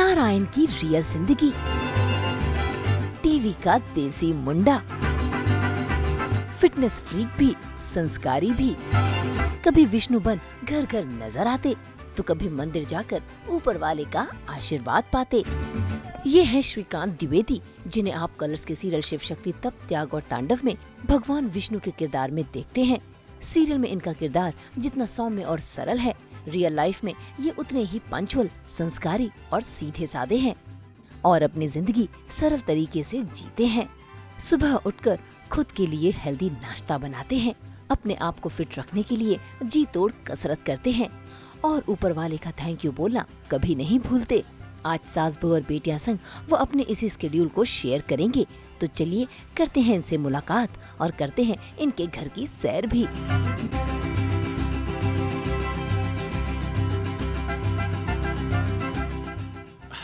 नारायण की रियल जिंदगी, टीवी का देसी मुंडा, फिटनेस फ्रीक भी, संस्कारी भी। कभी विष्णु बन घर घर नजर आते तो कभी मंदिर जाकर ऊपर वाले का आशीर्वाद पाते। ये है श्रीकांत द्विवेदी, जिन्हें आप कलर्स के सीरियल शिव शक्ति तप त्याग और तांडव में भगवान विष्णु के किरदार में देखते हैं। सीरियल में इनका किरदार जितना सौम्य और सरल है, रियल लाइफ में ये उतने ही पंचुअल, संस्कारी और सीधे साधे हैं और अपनी जिंदगी सरल तरीके से जीते हैं। सुबह उठकर खुद के लिए हेल्दी नाश्ता बनाते हैं, अपने आप को फिट रखने के लिए जी तोड़ कसरत करते हैं और ऊपर वाले का थैंक यू बोलना कभी नहीं भूलते। आज सास बहू और बेटियां संग वो अपने इसी शेड्यूल को शेयर करेंगे, तो चलिए करते हैं इनसे मुलाकात और करते हैं इनके घर की सैर भी।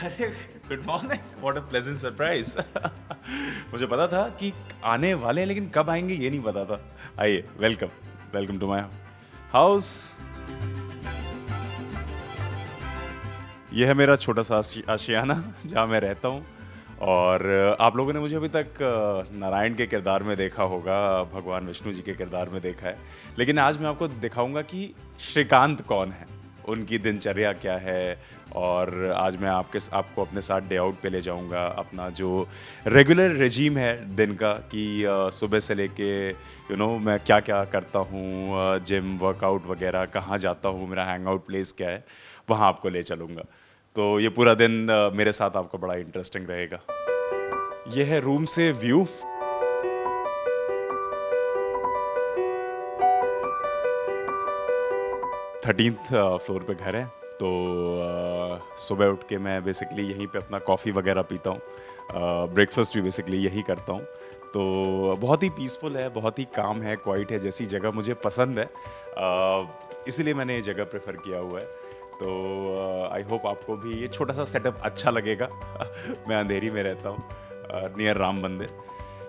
अरे good morning, what a pleasant surprise. मुझे पता था कि आने वाले हैं, लेकिन कब आएंगे ये नहीं पता था। आइए, welcome welcome to my house. यह है मेरा छोटा सा आशियाना जहाँ मैं रहता हूँ। और आप लोगों ने मुझे अभी तक नारायण के किरदार में देखा होगा, भगवान विष्णु जी के किरदार में देखा है, लेकिन आज मैं आपको दिखाऊंगा कि श्रीकांत कौन है, उनकी दिनचर्या क्या है। और आज मैं आपको अपने साथ डे आउट पे ले जाऊंगा, अपना जो रेगुलर रेजीम है दिन का, कि सुबह से लेके मैं क्या क्या करता हूँ, जिम वर्कआउट वगैरह, कहाँ जाता हूँ, मेरा हैंग आउट प्लेस क्या है, वहाँ आपको ले चलूँगा। तो ये पूरा दिन मेरे साथ आपको बड़ा इंटरेस्टिंग रहेगा। ये है रूम से व्यू। थर्टीन्थ फ्लोर पे घर है। तो सुबह उठ के मैं बेसिकली यहीं पे अपना कॉफ़ी वगैरह पीता हूँ, ब्रेकफास्ट भी बेसिकली यही करता हूँ। तो बहुत ही पीसफुल है, बहुत ही काम है, क्वाइट है, जैसी जगह मुझे पसंद है, इसीलिए मैंने ये जगह प्रेफर किया हुआ है। तो आई होप आपको भी ये छोटा सा सेटअप अच्छा लगेगा। मैं अंधेरी में रहता हूँ, नियर राम मंदिर।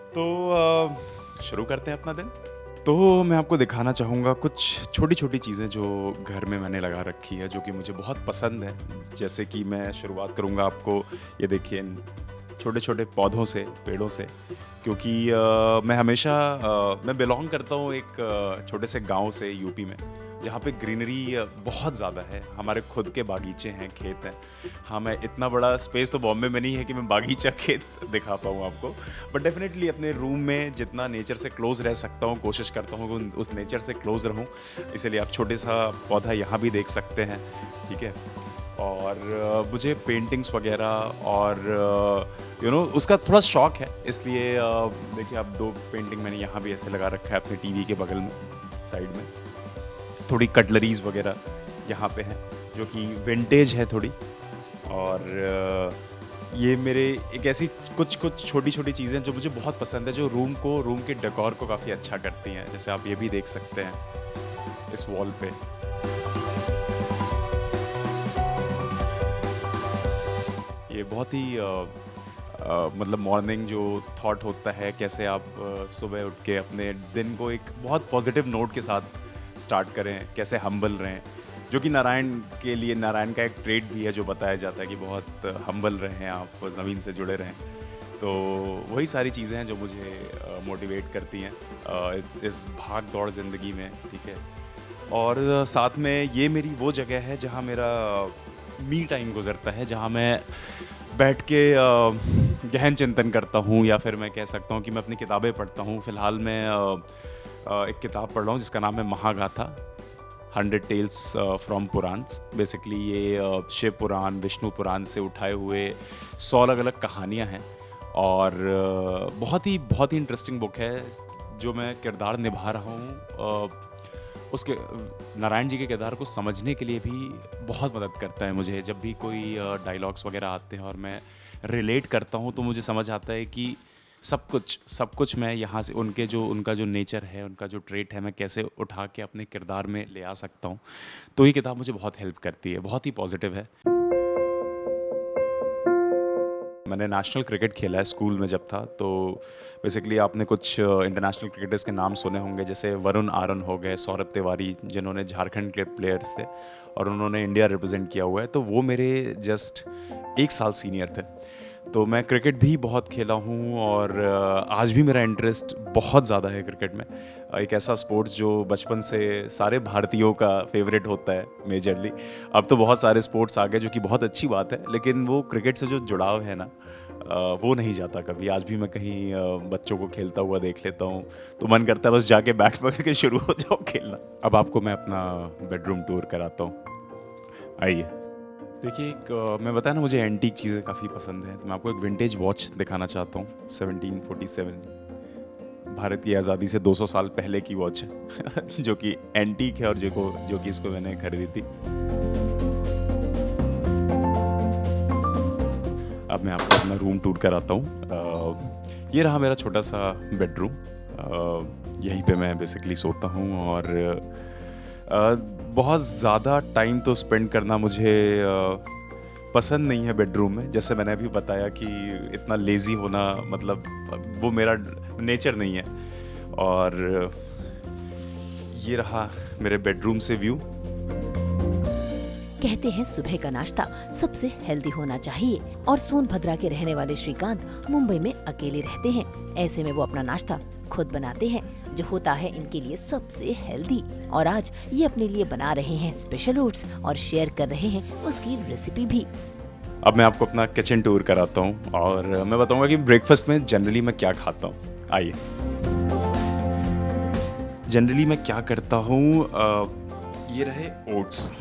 तो शुरू करते हैं अपना दिन। तो मैं आपको दिखाना चाहूँगा कुछ छोटी छोटी चीज़ें जो घर में मैंने लगा रखी है, जो कि मुझे बहुत पसंद है। जैसे कि मैं शुरुआत करूँगा, आपको ये देखिए, छोटे छोटे पौधों से, पेड़ों से, क्योंकि मैं हमेशा मैं बिलोंग करता हूँ एक छोटे से गांव से, यूपी में, जहाँ पे ग्रीनरी बहुत ज़्यादा है। हमारे खुद के बागीचे हैं, खेत हैं। हाँ, मैं इतना बड़ा स्पेस तो बॉम्बे में नहीं है कि मैं बागीचा खेत दिखा पाऊँ आपको, बट डेफिनेटली अपने रूम में जितना नेचर से क्लोज रह सकता हूँ, कोशिश करता हूँ कि उस नेचर से क्लोज रहूँ। इसीलिए आप छोटे सा पौधा यहाँ भी देख सकते हैं, ठीक है। और मुझे पेंटिंग्स वगैरह और उसका थोड़ा शौक है, इसलिए देखिए, आप दो पेंटिंग मैंने यहाँ भी ऐसे लगा रखा है अपने टीवी के बगल में, साइड में। थोड़ी कटलरीज वगैरह यहाँ पे हैं, जो कि विंटेज है थोड़ी। और ये मेरे एक ऐसी कुछ छोटी छोटी चीज़ें जो मुझे बहुत पसंद है, जो रूम के डेकोर को काफ़ी अच्छा करती हैं। जैसे आप ये भी देख सकते हैं इस वॉल पे। ये बहुत ही मतलब मॉर्निंग जो थॉट होता है, कैसे आप सुबह उठ के अपने दिन को एक बहुत पॉजिटिव नोट के साथ स्टार्ट करें, कैसे हम्बल रहें, जो कि नारायण के लिए, नारायण का एक ट्रेट भी है जो बताया जाता है कि बहुत हम्बल रहें आप, ज़मीन से जुड़े रहें। तो वही सारी चीज़ें हैं जो मुझे मोटिवेट करती हैं इस भाग दौड़ ज़िंदगी में, ठीक है। और साथ में ये मेरी वो जगह है जहाँ मेरा मी टाइम गुजरता है, जहाँ मैं बैठ के गहन चिंतन करता हूँ, या फिर मैं कह सकता हूँ कि मैं अपनी किताबें पढ़ता हूँ। फ़िलहाल मैं एक किताब पढ़ रहा हूँ जिसका नाम है महागाथा, 100 टेल्स फ्रॉम पुराण्स। बेसिकली ये शिव पुराण, विष्णु पुराण से उठाए हुए 100 अलग अलग कहानियाँ हैं, और बहुत ही इंटरेस्टिंग बुक है, जो मैं किरदार निभा रहा हूँ उसके, नारायण जी के किरदार को समझने के लिए भी बहुत मदद करता है मुझे। जब भी कोई डायलॉग्स वगैरह आते हैं और मैं रिलेट करता हूँ, तो मुझे समझ आता है कि सब कुछ मैं यहाँ से उनका जो नेचर है, उनका जो ट्रेट है, मैं कैसे उठा के अपने किरदार में ले आ सकता हूँ। तो ये किताब मुझे बहुत हेल्प करती है, बहुत ही पॉजिटिव है। मैंने नेशनल क्रिकेट खेला है स्कूल में जब था, तो बेसिकली आपने कुछ इंटरनेशनल क्रिकेटर्स के नाम सुने होंगे, जैसे वरुण आरन हो गए, सौरभ तिवारी, जिन्होंने झारखंड के प्लेयर्स थे और उन्होंने इंडिया रिप्रेजेंट किया हुआ है, तो वो मेरे जस्ट 1 साल सीनियर थे। तो मैं क्रिकेट भी बहुत खेला हूँ और आज भी मेरा इंटरेस्ट बहुत ज़्यादा है क्रिकेट में। एक ऐसा स्पोर्ट्स जो बचपन से सारे भारतीयों का फेवरेट होता है मेजरली। अब तो बहुत सारे स्पोर्ट्स आ गए जो कि बहुत अच्छी बात है, लेकिन वो क्रिकेट से जो जुड़ाव है ना, वो नहीं जाता कभी। आज भी मैं कहीं बच्चों को खेलता हुआ देख लेता हूँ तो मन करता है बस जाके बैट पकड़ के शुरू हो जाओ खेलना। अब आपको मैं अपना बेडरूम टूर कराता हूँ, आइए। देखिए, मैं बताया ना मुझे एंटीक चीज़ें काफ़ी पसंद हैं, तो मैं आपको एक विंटेज वॉच दिखाना चाहता हूँ। 1747 भारत की आज़ादी से 200 साल पहले की वॉच है जो कि एंटीक है और जो कि इसको मैंने खरीदी थी। अब मैं आपको अपना रूम टूर कराता हूँ। ये रहा मेरा छोटा सा बेडरूम। यहीं पे मैं बेसिकली सोता हूँ और बहुत ज़्यादा टाइम तो स्पेंड करना मुझे पसंद नहीं है बेडरूम में। जैसे मैंने अभी बताया कि इतना लेज़ी होना, मतलब वो मेरा नेचर नहीं है। और ये रहा मेरे बेडरूम से व्यू। कहते हैं सुबह का नाश्ता सबसे हेल्दी होना चाहिए, और सोनभद्रा के रहने वाले श्रीकांत मुंबई में अकेले रहते हैं। ऐसे में वो अपना नाश्ता खुद बनाते हैं, जो होता है इनके लिए सबसे हेल्दी। और आज ये अपने लिए बना रहे हैं स्पेशल ओट्स और शेयर कर रहे हैं उसकी रेसिपी भी। अब मैं आपको अपना किचन टूर कराता हूँ और मैं बताऊंगा कि ब्रेकफास्ट में जनरली मैं क्या खाता हूँ। आइए। जनरली मैं क्या करता हूँ, ये रहे ओट्स,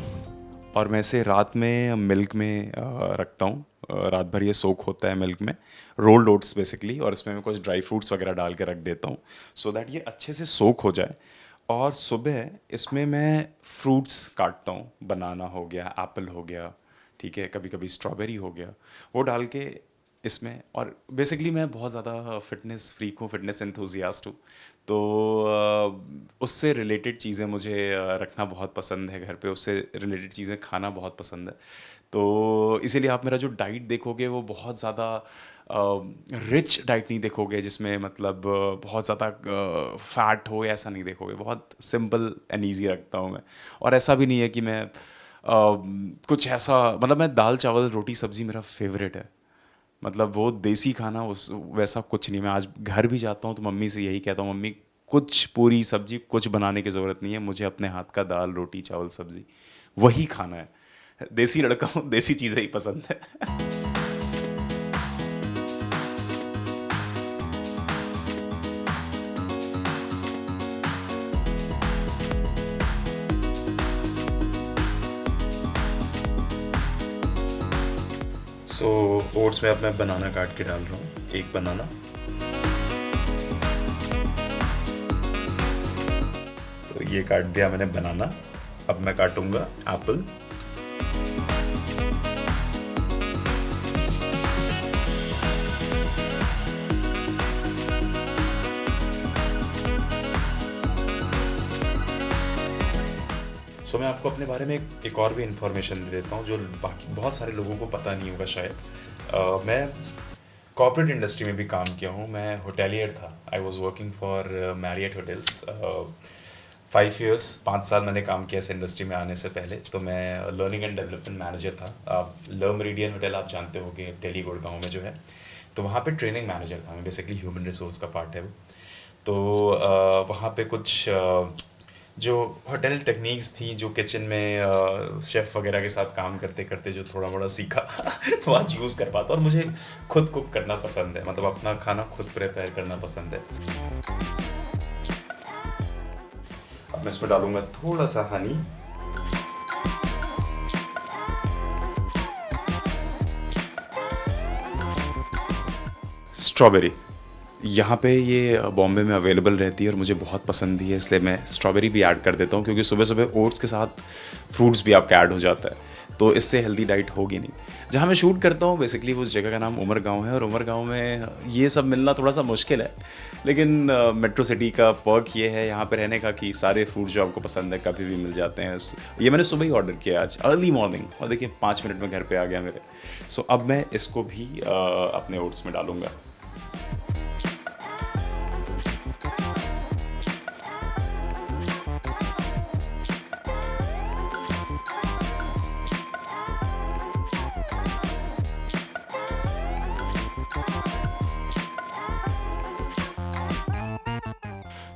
और मैं इसे रात में मिल्क में रखता हूँ। रात भर ये सोक होता है मिल्क में, रोल्ड ओट्स बेसिकली, और इसमें मैं कुछ ड्राई फ्रूट्स वगैरह डाल के रख देता हूँ सो दैट ये अच्छे से सोक हो जाए। और सुबह इसमें मैं फ्रूट्स काटता हूँ, बनाना हो गया, एप्पल हो गया, ठीक है, कभी कभी स्ट्रॉबेरी हो गया, वो डाल के इसमें। और बेसिकली मैं बहुत ज़्यादा फिटनेस फ्रीक हूँ, फिटनेस एंथुजियास्ट हूँ, तो उससे रिलेटेड चीज़ें मुझे रखना बहुत पसंद है घर पे, उससे रिलेटेड चीज़ें खाना बहुत पसंद है। तो इसीलिए आप मेरा जो डाइट देखोगे वो बहुत ज़्यादा रिच डाइट नहीं देखोगे, जिसमें मतलब बहुत ज़्यादा फैट हो, ऐसा नहीं देखोगे। बहुत सिंपल एंड ईजी रखता हूँ मैं। और ऐसा भी नहीं है कि मैं कुछ ऐसा, मतलब मैं दाल चावल रोटी सब्ज़ी मेरा फेवरेट है, मतलब वो देसी खाना उस वैसा कुछ नहीं। मैं आज घर भी जाता हूँ तो मम्मी से यही कहता हूँ, मम्मी कुछ पूरी सब्जी कुछ बनाने की ज़रूरत नहीं है, मुझे अपने हाथ का दाल रोटी चावल सब्जी वही खाना है। देसी लड़का हूँ, देसी चीज़ें ही पसंद है। सो ओट्स में अब मैं बनाना काट के डाल रहा हूँ, एक बनाना। तो ये काट दिया मैंने बनाना। अब मैं काटूंगा एप्पल। सो मैं आपको अपने बारे में एक और भी इन्फॉर्मेशन दे देता हूँ जो बाकी बहुत सारे लोगों को पता नहीं होगा शायद। मैं कॉर्पोरेट इंडस्ट्री में भी काम किया हूँ। मैं होटेलियर था। I was working for Marriott hotels 5 years, 5 साल मैंने काम किया इस इंडस्ट्री में आने से पहले। तो मैं लर्निंग एंड डेवलपमेंट मैनेजर था। आप ल मेरिडियन होटल आप जानते होंगे, दिल्ली गुड़गांव में जो है, तो वहाँ पे ट्रेनिंग मैनेजर था मैं। बेसिकली ह्यूमन रिसोर्स का पार्ट है वो। तो वहाँ पे कुछ जो होटल टेक्निक्स थी, जो किचन में शेफ़ वगैरह के साथ काम करते करते जो थोड़ा मोड़ा सीखा तो आज यूज़ कर पाता। और मुझे खुद कुक करना पसंद है, मतलब अपना खाना खुद प्रिपेयर करना पसंद है। अब मैं इसमें डालूंगा थोड़ा सा हनी। स्ट्रॉबेरी, यहाँ पे ये बॉम्बे में अवेलेबल रहती है और मुझे बहुत पसंद भी है, इसलिए मैं स्ट्रॉबेरी भी ऐड कर देता हूँ, क्योंकि सुबह सुबह ओट्स के साथ फ्रूट्स भी आपका ऐड हो जाता है, तो इससे हेल्दी डाइट होगी नहीं। जहाँ मैं शूट करता हूँ बेसिकली उस जगह का नाम उमर गाँव है, और उमर गाँव में ये सब मिलना थोड़ा सा मुश्किल है, लेकिन मेट्रो सिटी का पर्क ये है यहाँ पे रहने का कि सारे फूड जो आपको पसंद है कभी भी मिल जाते हैं। ये मैंने सुबह ही ऑर्डर किया आज अर्ली मॉर्निंग, और देखिए 5 मिनट में घर पे आ गया मेरे। सो अब मैं इसको भी अपने ओट्स में डालूंगा।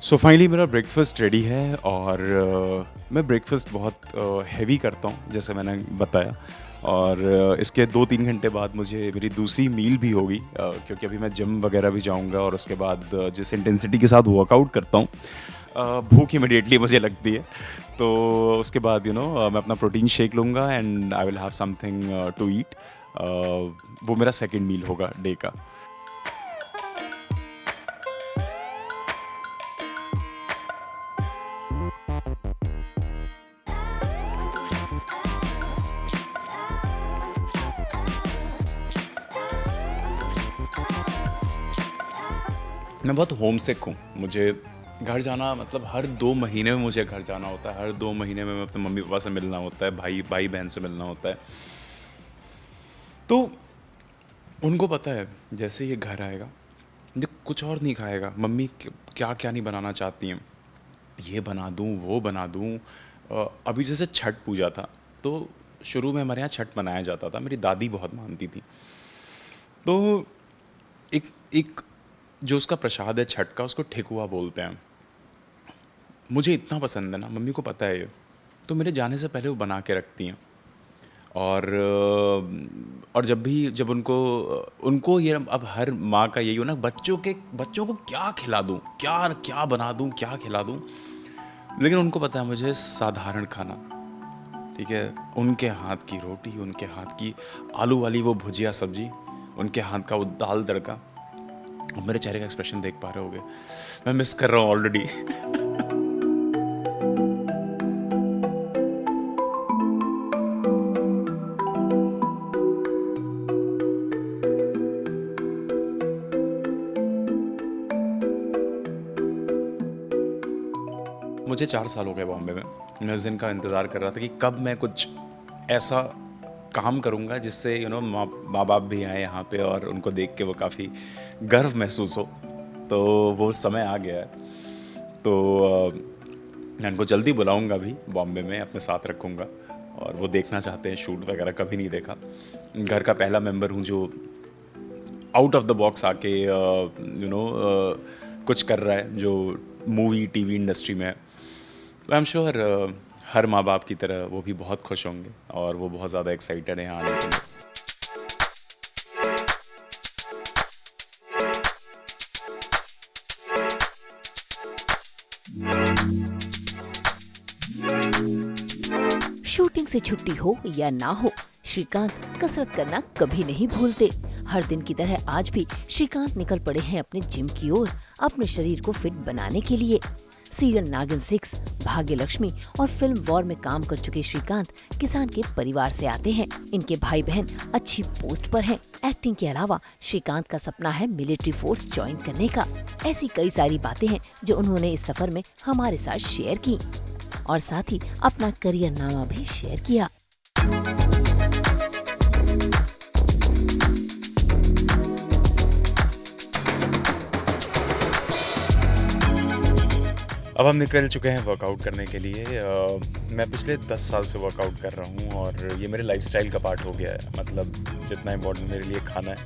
सो फाइनली मेरा ब्रेकफास्ट रेडी है, और मैं ब्रेकफास्ट बहुत हैवी करता हूँ जैसे मैंने बताया, और इसके 2-3 घंटे बाद मुझे मेरी दूसरी मील भी होगी, क्योंकि अभी मैं जिम वगैरह भी जाऊँगा, और उसके बाद जिस इंटेंसिटी के साथ वर्कआउट करता हूँ भूख इमिडिएटली मुझे लगती है, तो उसके बाद मैं अपना प्रोटीन शेक लूँगा and I will have something to eat. वो मेरा सेकेंड मील होगा डे का। मैं बहुत होम सिक हूँ, मुझे घर जाना मतलब हर 2 महीने में मुझे घर जाना होता है, हर 2 महीने में अपने मम्मी पापा से मिलना होता है, भाई बहन से मिलना होता है। तो उनको पता है जैसे ये घर आएगा ये कुछ और नहीं खाएगा, मम्मी क्या क्या नहीं बनाना चाहती हैं, ये बना दूँ वो बना दूँ। अभी जैसे छठ पूजा था, तो शुरू में हमारे यहाँ छठ मनाया जाता था, मेरी दादी बहुत मानती थी, तो एक जो उसका प्रसाद है छठ का, उसको ठेकुआ बोलते हैं। मुझे इतना पसंद है ना, मम्मी को पता है ये, तो मेरे जाने से पहले वो बना के रखती हैं। और जब उनको ये अब हर माँ का यही हो ना, बच्चों को क्या खिला दूँ, क्या बना दूँ, क्या खिला दूँ, लेकिन उनको पता है मुझे साधारण खाना, ठीक है, उनके हाथ की रोटी, उनके हाथ की आलू वाली वो भुजिया सब्जी, उनके हाथ का वो दाल तड़का। और मेरे चेहरे का एक्सप्रेशन देख पा रहे होगे, मैं मिस कर रहा हूँ ऑलरेडी। मुझे 4 साल हो गए बॉम्बे में। मैं इस दिन का इंतज़ार कर रहा था कि कब मैं कुछ ऐसा काम करूँगा जिससे माँ बाप भी आए यहाँ पे और उनको देख के वो काफ़ी गर्व महसूस हो। तो वो समय आ गया है, तो मैं उनको जल्दी बुलाऊँगा भी बॉम्बे में, अपने साथ रखूँगा, और वो देखना चाहते हैं शूट वगैरह, कभी नहीं देखा। घर का पहला मेंबर हूँ जो आउट ऑफ द बॉक्स आके कुछ कर रहा है जो मूवी टीवी इंडस्ट्री में है। तो आई एम श्योर हर माँ बाप की तरह वो भी बहुत खुश होंगे, और वो बहुत ज़्यादा एक्साइटेड हैं यहाँ आने के लिए। शूटिंग से छुट्टी हो या ना हो, श्रीकांत कसरत करना कभी नहीं भूलते। हर दिन की तरह आज भी श्रीकांत निकल पड़े हैं अपने जिम की ओर, अपने शरीर को फिट बनाने के लिए। सीरियल नागिन 6, भाग्य लक्ष्मी और फिल्म वॉर में काम कर चुके श्रीकांत किसान के परिवार से आते हैं। इनके भाई बहन अच्छी पोस्ट पर हैं। एक्टिंग के अलावा श्रीकांत का सपना है मिलिट्री फोर्स ज्वाइन करने का। ऐसी कई सारी बातें हैं जो उन्होंने इस सफर में हमारे साथ शेयर की, और साथ ही अपना करियर नामा भी शेयर किया। अब हम निकल चुके हैं वर्कआउट करने के लिए। मैं पिछले 10 साल से वर्कआउट कर रहा हूँ, और ये मेरे लाइफस्टाइल का पार्ट हो गया है। मतलब जितना इम्पोर्टेंट मेरे लिए खाना है,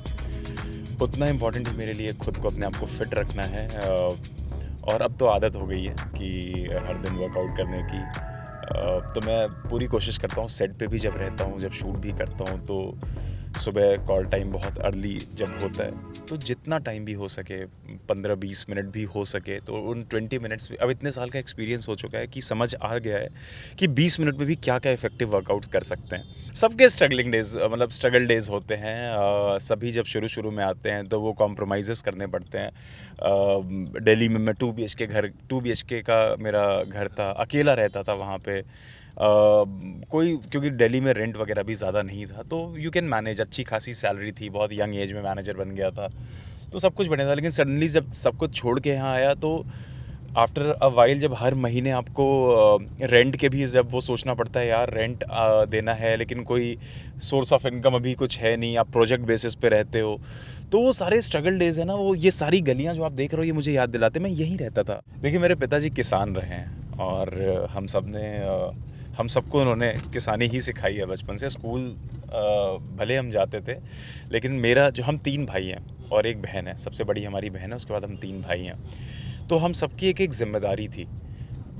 उतना इम्पोर्टेंट मेरे लिए खुद को अपने आप को फिट रखना है। और अब तो आदत हो गई है कि हर दिन वर्कआउट करने की। तो मैं पूरी कोशिश करता हूँ सेट पे भी जब रहता हूँ, जब शूट भी करता हूँ, तो सुबह कॉल टाइम बहुत अर्ली जब होता है तो जितना टाइम भी हो सके 15-20 मिनट भी हो सके तो उन 20 मिनट्स में अब इतने साल का एक्सपीरियंस हो चुका है कि समझ आ गया है कि 20 मिनट में भी क्या क्या इफेक्टिव वर्कआउट्स कर सकते हैं। सबके स्ट्रगलिंग डेज मतलब स्ट्रगल डेज होते हैं। सभी जब शुरू में आते हैं तो वो कॉम्प्रोमाइज़ करने पड़ते हैं। दिल्ली में मैं 2 BHK का मेरा घर था, अकेला रहता था वहाँ पे। कोई क्योंकि दिल्ली में रेंट वगैरह भी ज़्यादा नहीं था तो यू कैन मैनेज, अच्छी खासी सैलरी थी, बहुत यंग एज में मैनेजर बन गया था तो सब कुछ बढ़िया था। लेकिन सडनली जब सब कुछ छोड़ के यहाँ आया तो आफ्टर अ वाइल जब हर महीने आपको रेंट के भी जब वो सोचना पड़ता है यार रेंट देना है लेकिन कोई सोर्स ऑफ इनकम अभी कुछ है नहीं, आप प्रोजेक्ट बेसिस पे रहते हो, तो वो सारे स्ट्रगल डेज है ना, वो ये सारी गलियाँ जो आप देख रहे हो ये मुझे याद दिलाते। मैं यहीं रहता था। देखिए मेरे पिताजी किसान रहे हैं और हम सबको उन्होंने किसानी ही सिखाई है बचपन से। स्कूल भले हम जाते थे लेकिन मेरा जो हम 3 भाई हैं और एक बहन है, सबसे बड़ी हमारी बहन है, उसके बाद हम 3 भाई हैं। तो हम सबकी एक जिम्मेदारी थी।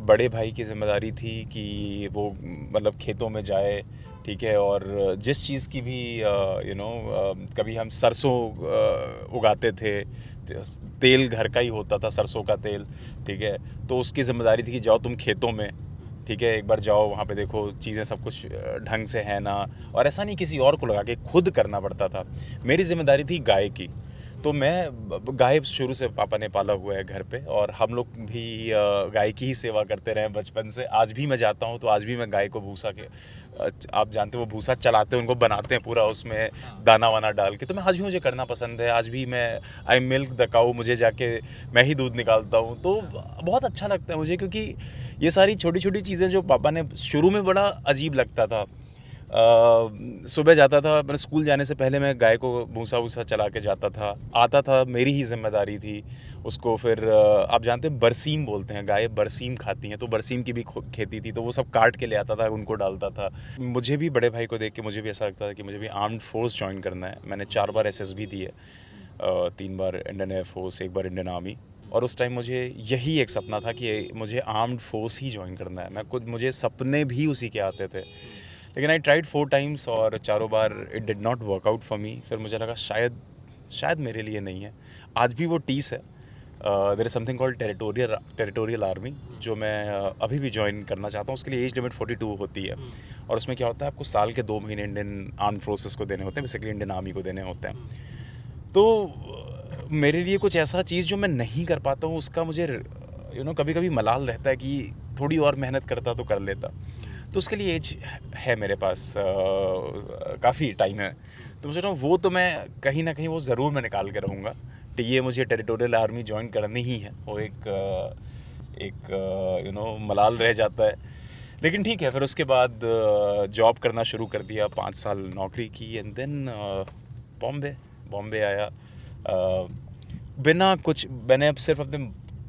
बड़े भाई की जिम्मेदारी थी कि वो मतलब खेतों में जाए, ठीक है, और जिस चीज़ की भी कभी हम सरसों उगाते थे, तेल घर का ही होता था, सरसों का तेल, ठीक है, तो उसकी ज़िम्मेदारी थी कि जाओ तुम खेतों में, ठीक है, एक बार जाओ वहाँ पे देखो चीज़ें सब कुछ ढंग से है ना, और ऐसा नहीं किसी और को लगा के खुद करना पड़ता था। मेरी जिम्मेदारी थी गाय की, तो मैं गाय शुरू से पापा ने पाला हुआ है घर पे और हम लोग भी गाय की ही सेवा करते रहे बचपन से। आज भी मैं जाता हूँ तो आज भी मैं गाय को भूसा के, आप जानते हो वो भूसा चलाते हैं, उनको बनाते हैं पूरा उसमें दाना वाना डाल के, तो मैं आज भी, मुझे करना पसंद है। आज भी मैं आई मिल्क द काऊ, मुझे जाके मैं ही दूध निकालता हूँ, तो बहुत अच्छा लगता है मुझे, क्योंकि ये सारी छोटी छोटी चीज़ें जो पापा ने शुरू में बड़ा अजीब लगता था। सुबह जाता था, मैंने स्कूल जाने से पहले मैं गाय को भूसा वूसा चला के जाता था, आता था, मेरी ही जिम्मेदारी थी उसको। फिर आप जानते हैं बरसीम बोलते हैं, गाय बरसीम खाती हैं, तो बरसीम की भी खेती थी, तो वो सब काट के ले आता था, उनको डालता था। मुझे भी बड़े भाई को देख के मुझे भी ऐसा लगता था कि मुझे भी आर्म्ड फोर्स ज्वाइन करना है। मैंने 4 बार SSB दी है, 3 बार इंडियन एयरफोर्स, 1 बार इंडियन आर्मी, और उस टाइम मुझे यही एक सपना था कि मुझे आर्म्ड फोर्स ही ज्वाइन करना है। मुझे सपने भी उसी के आते थे, लेकिन आई ट्राइड 4 टाइम्स और चारों बार it did not work out for me. फिर मुझे लगा शायद मेरे लिए नहीं है। आज भी वो टीस है, there is something called territorial army, जो मैं अभी भी ज्वाइन करना चाहता हूँ। उसके लिए एज लिमिट 42 होती है, और उसमें क्या होता है, आपको साल के 2 महीने इंडियन आर्म फोर्सेस को देने होते हैं, बेसिकली इंडियन आर्मी को देने होते हैं। तो मेरे लिए कुछ ऐसा चीज़ जो मैं नहीं कर पाता हूँ, उसका मुझे कभी कभी मलाल रहता है कि थोड़ी और मेहनत करता तो कर लेता। तो उसके लिए एज है मेरे पास, काफ़ी टाइम है, तो मैं सोच रहा हूँ वो तो मैं कहीं ना कहीं वो ज़रूर मैं निकाल के रहूँगा। तो ये मुझे टेरिटोरियल आर्मी ज्वाइन करनी ही है, वो एक मलाल रह जाता है। लेकिन ठीक है, फिर उसके बाद जॉब करना शुरू कर दिया, 5 साल नौकरी की, एंड देन बॉम्बे आया। बिना कुछ, मैंने अब सिर्फ अपने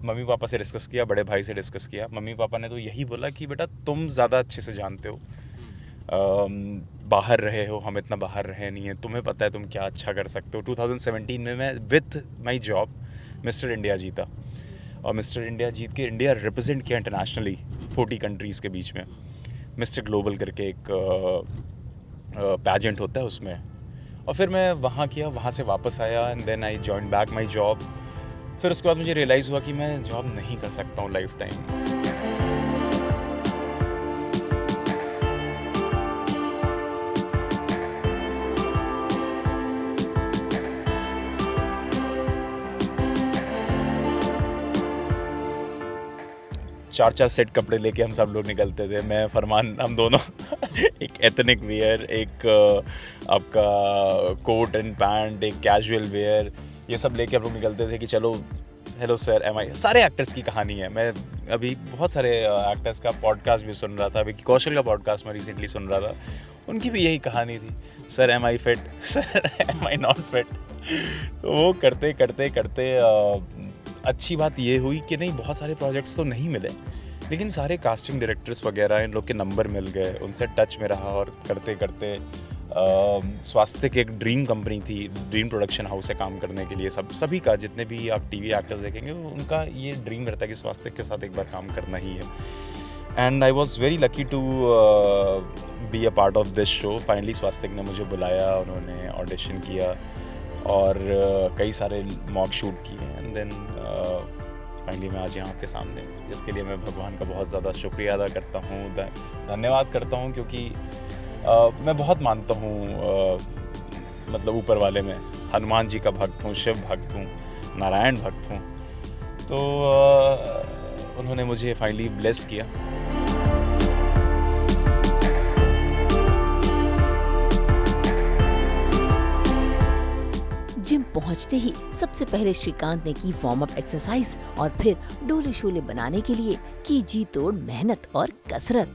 मम्मी पापा से डिस्कस किया, बड़े भाई से डिस्कस किया। मम्मी पापा ने तो यही बोला कि बेटा तुम ज़्यादा अच्छे से जानते हो, बाहर रहे हो, हम इतना बाहर रहे नहीं है, तुम्हें पता है तुम क्या अच्छा कर सकते हो। 2017 में मैं with my job mister India जीता, और मिस्टर इंडिया जीत के इंडिया रिप्रेजेंट किया इंटरनेशनली 40 कंट्रीज़ के बीच में। मिस्टर ग्लोबल करके एक पैजेंट होता है उसमें, और फिर मैं वहाँ किया, वहाँ से वापस आया, and then I join back my job. फिर उसके बाद मुझे रियलाइज़ हुआ कि मैं जॉब नहीं कर सकता हूँ लाइफ टाइम। 4 सेट कपड़े लेके हम सब लोग निकलते थे, मैं फरमान, हम दोनों एक एथनिक वेयर, एक आपका कोट एंड पैंट, एक कैजुअल वेयर, ये सब लेके हम लोग निकलते थे कि चलो हेलो सर एम आई। सारे एक्टर्स की कहानी है। मैं अभी बहुत सारे एक्टर्स का पॉडकास्ट भी सुन रहा था, अभी कौशल का पॉडकास्ट मैं रिसेंटली सुन रहा था, उनकी भी यही कहानी थी, sir am I fit, sir am I not fit. तो वो करते करते करते अच्छी बात ये हुई कि नहीं, बहुत सारे प्रोजेक्ट्स तो नहीं मिले, लेकिन सारे कास्टिंग डायरेक्टर्स वगैरह इन लोग के नंबर मिल गए, उनसे टच में रहा, और करते करते स्वास्थ्य की एक ड्रीम कंपनी थी, ड्रीम प्रोडक्शन हाउस है काम करने के लिए, सभी का, जितने भी आप टीवी एक्टर्स देखेंगे उनका ये ड्रीम रहता है कि स्वास्थ्य के साथ एक बार काम करना ही है। And I was very lucky to be a part of this show. Finally Swastik ने मुझे बुलाया, उन्होंने ऑडिशन किया और कई सारे मॉक शूट किए एंड देन फाइनली मैं आज यहाँ आपके सामने हूँ, जिसके लिए मैं भगवान का बहुत ज़्यादा शुक्रिया अदा करता हूँ, धन्यवाद करता हूँ, क्योंकि मैं बहुत मानता हूँ मतलब ऊपर वाले में. हनुमान जी का भक्त हूँ, शिव भक्त हूँ, नारायण भक्त हूँ. तो उन्होंने मुझे फाइनली ब्लेस किया. जिम पहुंचते ही सबसे पहले श्रीकांत ने की वार्म अप एक्सरसाइज और फिर डोले शोले बनाने के लिए की जी तोड़ मेहनत और कसरत.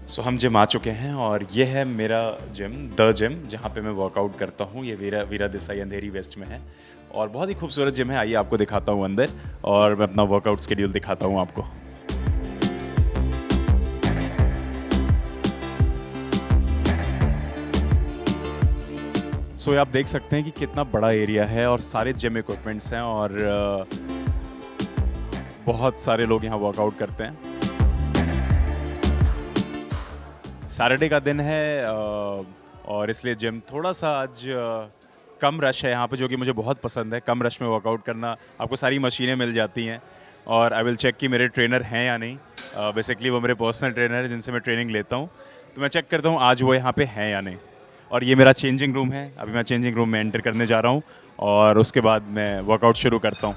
सो हम जिम आ चुके हैं और ये है मेरा जिम, द जिम, जहाँ पे मैं वर्कआउट करता हूँ. ये वीरा देसाई अंधेरी वेस्ट में है और बहुत ही खूबसूरत जिम है. आइए आपको दिखाता हूँ अंदर और मैं अपना वर्कआउट स्केड्यूल दिखाता हूँ आपको. सो आप देख सकते हैं कि कितना बड़ा एरिया है और सारे जिम इक्विपमेंट्स हैं और बहुत सारे लोग यहाँ वर्कआउट करते हैं. सैटरडे का दिन है और इसलिए जिम थोड़ा सा आज कम रश है यहाँ पे, जो कि मुझे बहुत पसंद है. कम रश में वर्कआउट करना, आपको सारी मशीनें मिल जाती हैं और आई विल चेक कि मेरे ट्रेनर हैं या नहीं. बेसिकली वो मेरे पर्सनल ट्रेनर हैं जिनसे मैं ट्रेनिंग लेता हूँ, तो मैं चेक करता हूँ आज वो यहाँ पे हैं या नहीं. और ये मेरा चेंजिंग रूम है. अभी मैं चेंजिंग रूम में एंटर करने जा रहा हूँ और उसके बाद मैं वर्कआउट शुरू करता हूँ.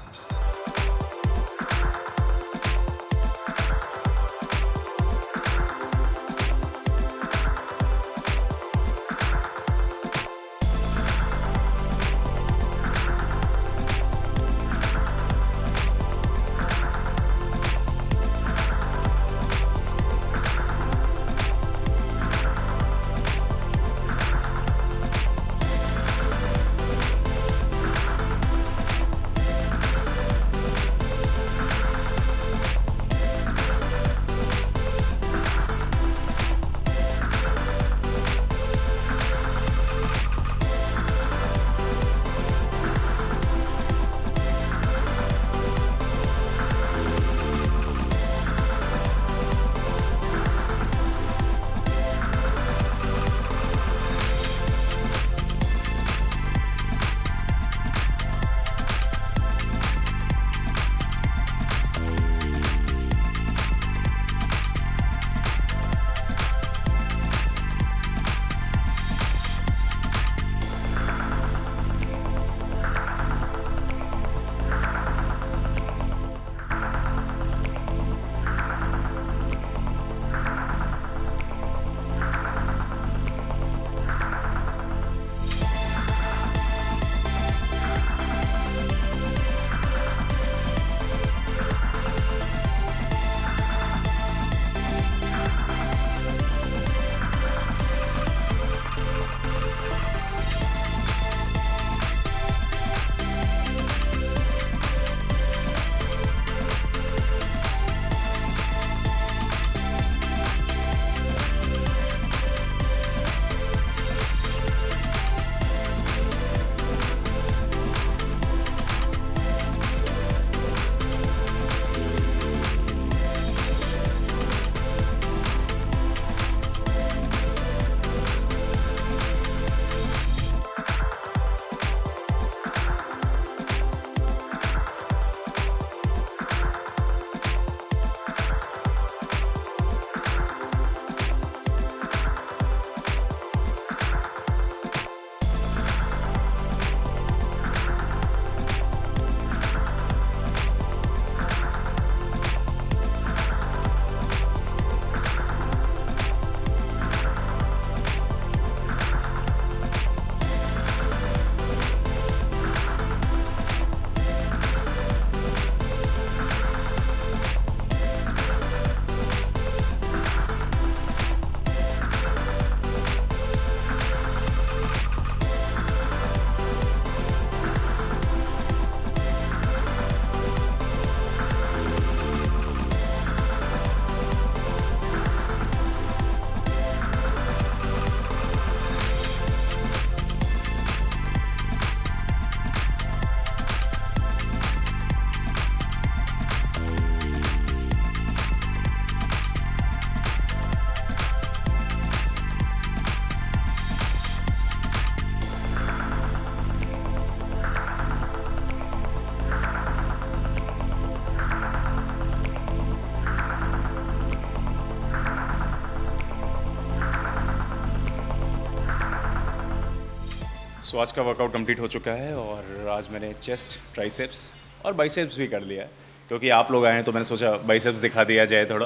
सो आज का वर्कआउट कंप्लीट हो चुका है और आज मैंने चेस्ट, ट्राइसेप्स और बाइसेप्स भी कर लिया है, क्योंकि आप लोग आए हैं तो मैंने सोचा बाइसेप्स दिखा दिया जाए थोड़ा।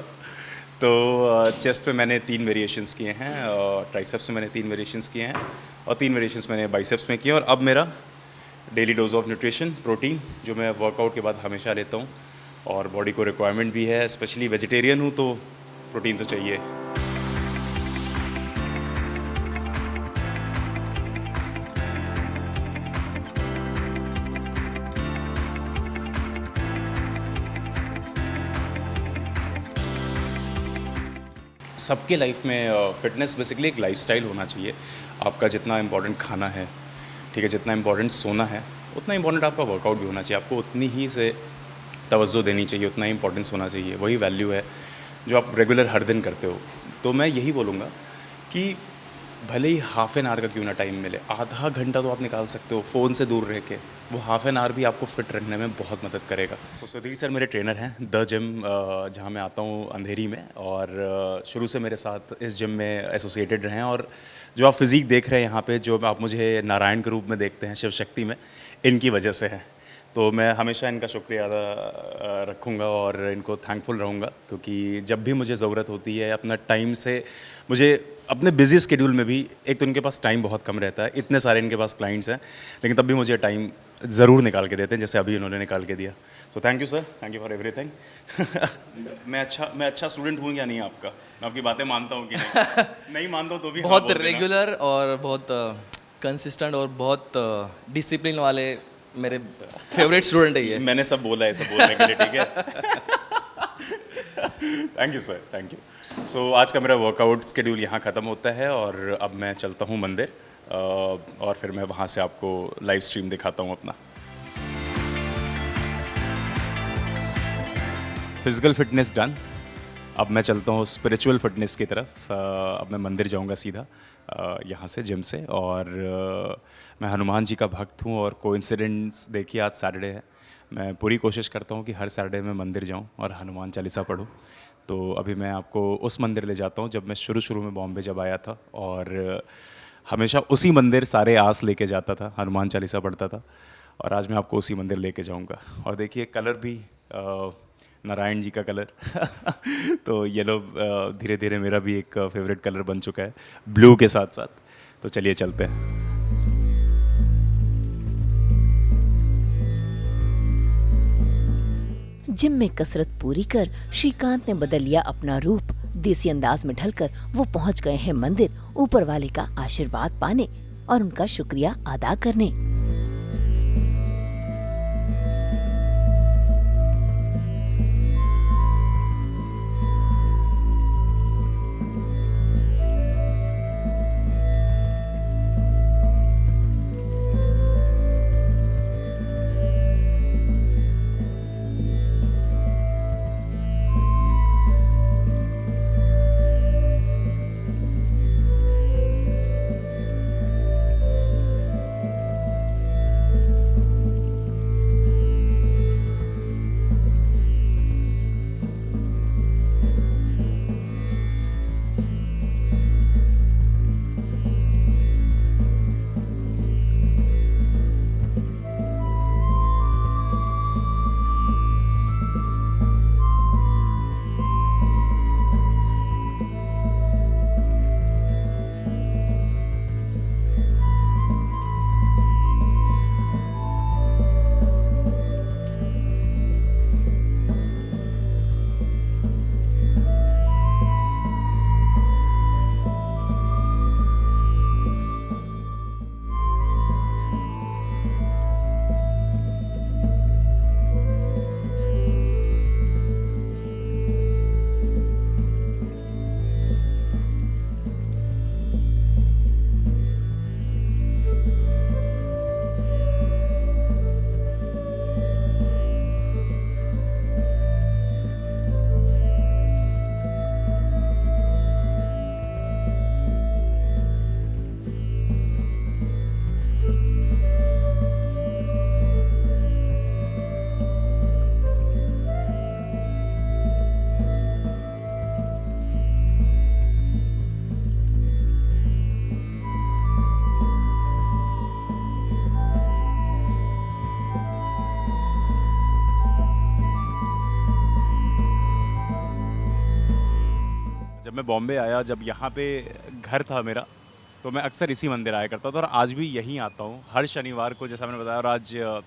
तो चेस्ट पे मैंने 3 वेरिएशंस किए हैं और ट्राइसेप्स में मैंने 3 वेरिएशंस किए हैं और 3 वेरिएशंस मैंने बाइसेप्स में किए। और अब मेरा daily dose of nutrition protein जो मैं वर्कआउट के बाद हमेशा लेता हूँ और बॉडी को रिक्वायरमेंट भी है, स्पेशली वेजिटेरियन हूँ तो प्रोटीन तो चाहिए। सबके लाइफ में फ़िटनेस बेसिकली एक लाइफस्टाइल होना चाहिए। आपका जितना इम्पोर्टेंट खाना है, ठीक है, जितना इम्पोर्टेंट सोना है, उतना इम्पोर्टेंट आपका वर्कआउट भी होना चाहिए। आपको उतनी ही से तवज्जो देनी चाहिए, उतना ही इम्पोर्टेंस होना चाहिए। वही वैल्यू है जो आप रेगुलर हर दिन करते हो। तो मैं यही बोलूँगा कि भले ही हाफ़ एन आवर का क्यों ना टाइम मिले, आधा घंटा तो आप निकाल सकते हो फ़ोन से दूर रह के। वो हाफ़ एन आवर भी आपको फ़िट रखने में बहुत मदद करेगा। तो सुधीर सर मेरे ट्रेनर हैं द जिम, जहाँ मैं आता हूँ अंधेरी में, और शुरू से मेरे साथ इस जिम में एसोसिएटेड रहे हैं। और जो आप फिज़ीक देख रहे हैं यहाँ पे, जो आप मुझे नारायण के रूप में देखते हैं, शिव शक्ति में, इनकी वजह से है। तो मैं हमेशा इनका शुक्रिया अदा रखूँगा और इनको थैंकफुल रहूँगा, क्योंकि जब भी मुझे ज़रूरत होती है अपना टाइम से, मुझे अपने बिजी स्केड्यूल में भी, एक तो इनके पास टाइम बहुत कम रहता है, इतने सारे इनके पास क्लाइंट्स हैं, लेकिन तब भी मुझे टाइम ज़रूर निकाल के देते हैं, जैसे अभी इन्होंने निकाल के दिया। तो thank you sir, thank you for everything. मैं अच्छा स्टूडेंट हूँ या नहीं आपका? मैं आपकी बातें मानता हूँ कि नहीं? नहीं मानता हूँ तो भी बहुत रेगुलर और बहुत कंसिस्टेंट और बहुत डिसिप्लिन वाले मेरे फेवरेट स्टूडेंट है ये। मैंने सब बोला है, सब बोलने के लिए, ठीक है। Thank you sir, thank you. So आज का मेरा वर्कआउट स्केड्यूल यहाँ ख़त्म होता है और अब मैं चलता हूँ मंदिर, और फिर मैं वहाँ से आपको लाइव स्ट्रीम दिखाता हूँ अपना। फिज़िकल फिटनेस डन, अब मैं चलता हूँ स्पिरिचुअल फिटनेस की तरफ। अब मैं मंदिर जाऊँगा सीधा यहाँ से, जिम से। और मैं हनुमान जी का भक्त हूँ और कोइंसिडेंस देखिए आज सैटरडे है। मैं पूरी कोशिश करता हूँ कि हर सैटरडे में मंदिर जाऊँ और हनुमान चालीसा पढूँ। तो अभी मैं आपको उस मंदिर ले जाता हूँ जब मैं शुरू में बॉम्बे जब आया था, और हमेशा उसी मंदिर सारे आस लेके जाता था, हनुमान चालीसा पढ़ता था। और आज मैं आपको उसी मंदिर लेके जाऊँगा। और देखिए कलर भी नारायण जी का कलर तो येलो धीरे धीरे मेरा भी एक फेवरेट कलर बन चुका है, ब्लू के साथ साथ। तो चलिए चलते हैं। जिम में कसरत पूरी कर श्रीकांत ने बदल लिया अपना रूप। देसी अंदाज में ढलकर वो पहुंच गए हैं मंदिर, ऊपर वाले का आशीर्वाद पाने और उनका शुक्रिया अदा करने। जब मैं बॉम्बे आया, जब यहाँ पे घर था मेरा, तो मैं अक्सर इसी मंदिर आया करता था और आज भी यहीं आता हूँ हर शनिवार को, जैसा मैंने बताया। और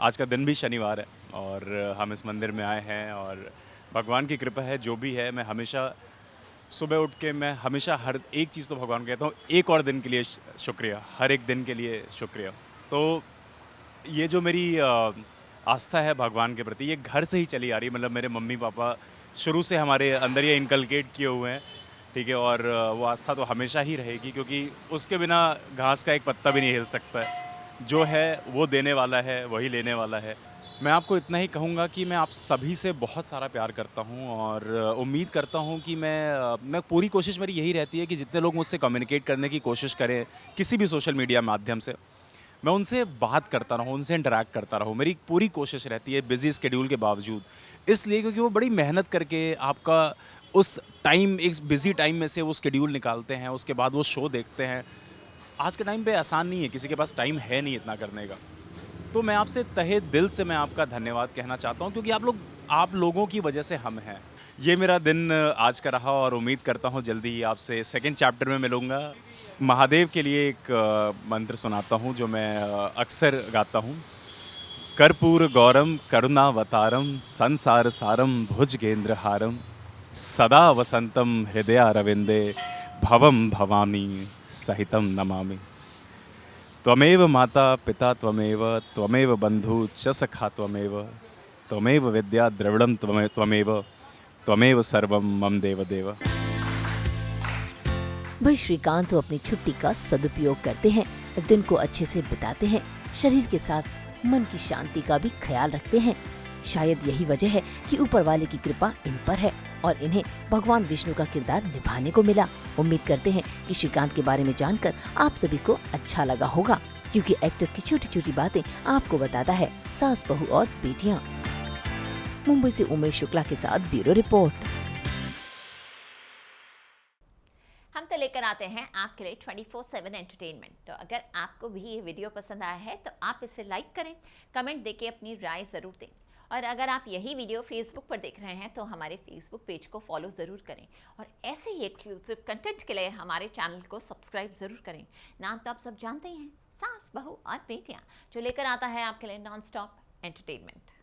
आज का दिन भी शनिवार है और हम इस मंदिर में आए हैं और भगवान की कृपा है, जो भी है। मैं हमेशा सुबह उठ के मैं हमेशा हर एक चीज़ तो भगवान को कहता हूँ, एक और दिन के लिए शुक्रिया, हर एक दिन के लिए शुक्रिया। तो ये जो मेरी आस्था है भगवान के प्रति, ये घर से ही चली आ रही है। मतलब मेरे मम्मी पापा शुरू से हमारे अंदर ये इनकलकेट किए हुए हैं, ठीक है। और वो आस्था तो हमेशा ही रहेगी, क्योंकि उसके बिना घास का एक पत्ता भी नहीं हिल सकता है। जो है वो देने वाला है, वही लेने वाला है। मैं आपको इतना ही कहूँगा कि मैं आप सभी से बहुत सारा प्यार करता हूँ और उम्मीद करता हूँ कि मैं पूरी कोशिश मेरी यही रहती है कि जितने लोग मुझसे कम्युनिकेट करने की कोशिश करें किसी भी सोशल मीडिया माध्यम से, मैं उनसे बात करता रहूँ, उनसे इंटरैक्ट करता रहूँ। मेरी पूरी कोशिश रहती है बिज़ी स्केड्यूल के बावजूद, इसलिए क्योंकि वो बड़ी मेहनत करके आपका उस टाइम, एक बिज़ी टाइम में से वो स्केड्यूल निकालते हैं, उसके बाद वो शो देखते हैं। आज के टाइम पे आसान नहीं है, किसी के पास टाइम है नहीं इतना करने का। तो मैं आपसे तहे दिल से मैं आपका धन्यवाद कहना चाहता हूँ, क्योंकि आप लोगों की वजह से हम हैं। ये मेरा दिन आज का रहा और उम्मीद करता हूँ जल्दी ही आपसे सेकंड चैप्टर में मिलूँगा। महादेव के लिए एक मंत्र सुनाता हूँ जो मैं अक्सर गाता हूँ। कर्पूर गौरम करुणावतारम संसार सारम भुजगेंद्रहारम सदा वसंतम हृदयारविंदे भवम भवानी सहितम नमामि। त्वमेव माता पिता त्वमेव, त्वमेव बंधु च सखा त्वमेव, त्वमेव विद्या द्रविड़म त्वमेव, त्वमेव सर्वम मम देव देव। भाई श्रीकांत तो अपनी छुट्टी का सदुपयोग करते हैं, दिन को अच्छे से बिताते हैं, शरीर के साथ मन की शांति का भी ख्याल रखते हैं। शायद यही वजह है कि ऊपर वाले की कृपा इन पर है और इन्हें भगवान विष्णु का किरदार निभाने को मिला। उम्मीद करते हैं कि श्रीकांत के बारे में जानकर आप सभी को अच्छा लगा होगा, क्योंकि एक्टर्स की छोटी छोटी बातें आपको बताता है सास बहू और बेटियां। मुंबई से उमेश शुक्ला के साथ ब्यूरो रिपोर्ट। हम तो लेकर आते हैं आपके लिए 24/7 एंटरटेनमेंट। तो अगर आपको भी ये वीडियो पसंद आया है तो आप इसे लाइक करें, कमेंट देके अपनी राय ज़रूर दें। और अगर आप यही वीडियो फेसबुक पर देख रहे हैं तो हमारे फेसबुक पेज को फॉलो ज़रूर करें और ऐसे ही एक्सक्लूसिव कंटेंट के लिए हमारे चैनल को सब्सक्राइब ज़रूर करें। नाम तो आप सब जानते ही हैं, सास बहू और बेटियाँ, जो लेकर आता है आपके लिए नॉन स्टॉप एंटरटेनमेंट।